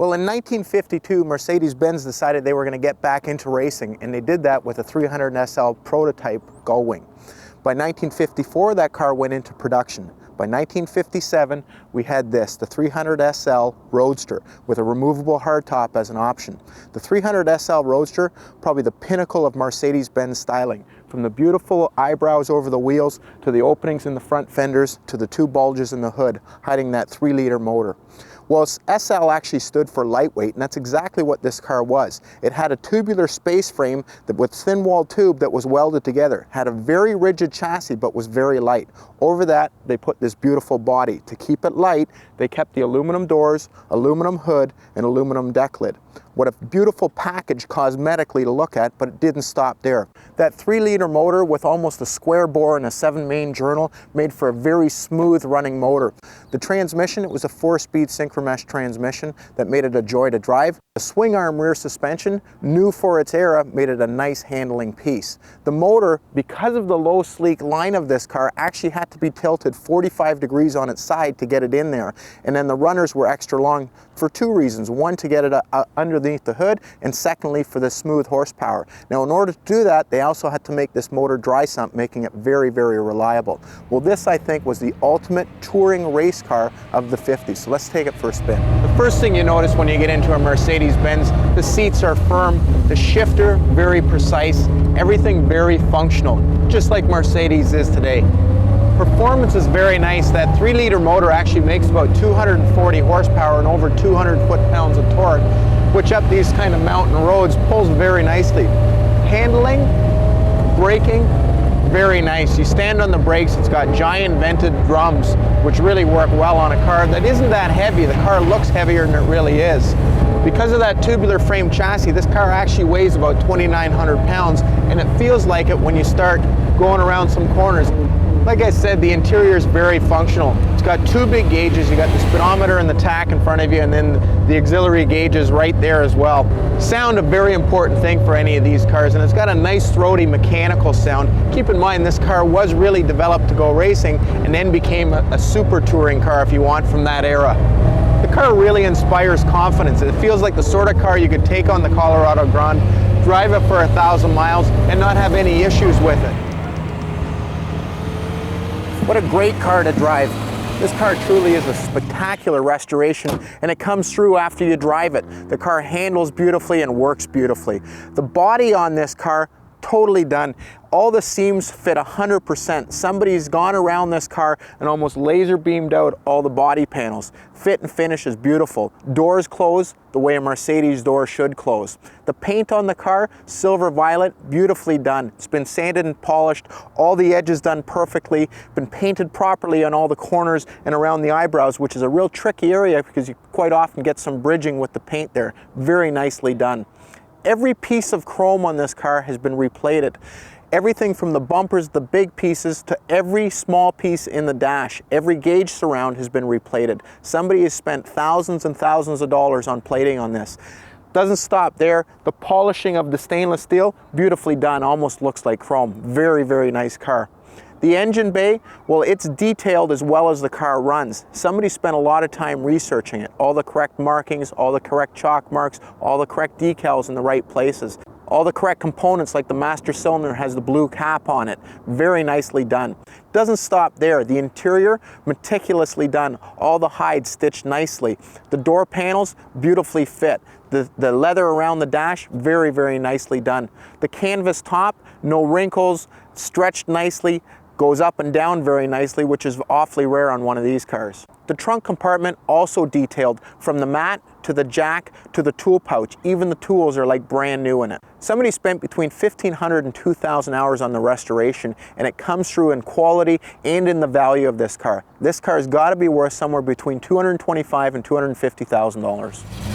Well, in 1952, Mercedes-Benz decided they were going to get back into racing, and they did that with a 300 SL prototype gull-wing. By 1954, that car went into production. By 1957, we had this, the 300 SL Roadster, with a removable hardtop as an option. The 300 SL Roadster, probably the pinnacle of Mercedes-Benz styling. From the beautiful eyebrows over the wheels, to the openings in the front fenders, to the two bulges in the hood, hiding that 3-liter motor. Well, SL actually stood for lightweight, and that's exactly what this car was. It had a tubular space frame with thin-walled tube that was welded together. Had a very rigid chassis, but was very light. Over that, they put this beautiful body. To keep it light, they kept the aluminum doors, aluminum hood, and aluminum deck lid. What a beautiful package cosmetically to look at, but it didn't stop there. That 3-liter motor with almost a square bore and a 7-main journal made for a very smooth running motor. The transmission, it was a 4-speed synchromesh transmission that made it a joy to drive. The swing arm rear suspension, new for its era, made it a nice handling piece. The motor, because of the low sleek line of this car, actually had to be tilted 45 degrees on its side to get it in there. And then the runners were extra long for 2 reasons. One, to get it underneath the hood, and secondly, for the smooth horsepower. Now, in order to do that, they also had to make this motor dry sump, making it very, very reliable. Well, this, I think, was the ultimate touring race car of the 50s. So let's take it for a spin. The first thing you notice when you get into a Mercedes-Benz, the seats are firm, the shifter very precise, everything very functional, just like Mercedes is today. Performance is very nice. That 3-liter motor actually makes about 240 horsepower and over 200 foot-pounds of torque, which up these kind of mountain roads pulls very nicely. Handling, braking, very nice. You stand on the brakes, it's got giant vented drums, which really work well on a car that isn't that heavy. The car looks heavier than it really is. Because of that tubular frame chassis, this car actually weighs about 2,900 pounds, and it feels like it when you start going around some corners. Like I said, the interior is very functional. It's got 2 big gauges. You got the speedometer and the tach in front of you, and then the auxiliary gauges right there as well. Sound, a very important thing for any of these cars, and it's got a nice throaty mechanical sound. Keep in mind, this car was really developed to go racing and then became a super touring car, if you want, from that era. The car really inspires confidence. It feels like the sort of car you could take on the Colorado Grand, drive it for 1,000 miles, and not have any issues with it. What a great car to drive. This car truly is a spectacular restoration, and it comes through after you drive it. The car handles beautifully and works beautifully. The body on this car, totally done. All the seams fit 100%. Somebody's gone around this car and almost laser beamed out all the body panels. Fit and finish is beautiful. Doors close the way a Mercedes door should close. The paint on the car, silver violet, beautifully done. It's been sanded and polished, all the edges done perfectly, been painted properly on all the corners and around the eyebrows, which is a real tricky area because you quite often get some bridging with the paint there. Very nicely done. Every piece of chrome on this car has been replated. Everything from the bumpers, the big pieces, to every small piece in the dash. Every gauge surround has been replated. Somebody has spent thousands and thousands of dollars on plating on this. Doesn't stop there. The polishing of the stainless steel, beautifully done, almost looks like chrome. Very, very nice car. The engine bay, well, it's detailed as well as the car runs. Somebody spent a lot of time researching it. All the correct markings, all the correct chalk marks, all the correct decals in the right places. All the correct components, like the master cylinder has the blue cap on it. Very nicely done. Doesn't stop there. The interior, meticulously done. All the hides stitched nicely. The door panels, beautifully fit. The leather around the dash, very, very nicely done. The canvas top, no wrinkles, stretched nicely, goes up and down very nicely, which is awfully rare on one of these cars. The trunk compartment also detailed, from the mat to the jack to the tool pouch. Even the tools are like brand new in it. Somebody spent between 1,500 and 2,000 hours on the restoration, and it comes through in quality and in the value of this car. This car's got to be worth somewhere between $225,000 and $250,000.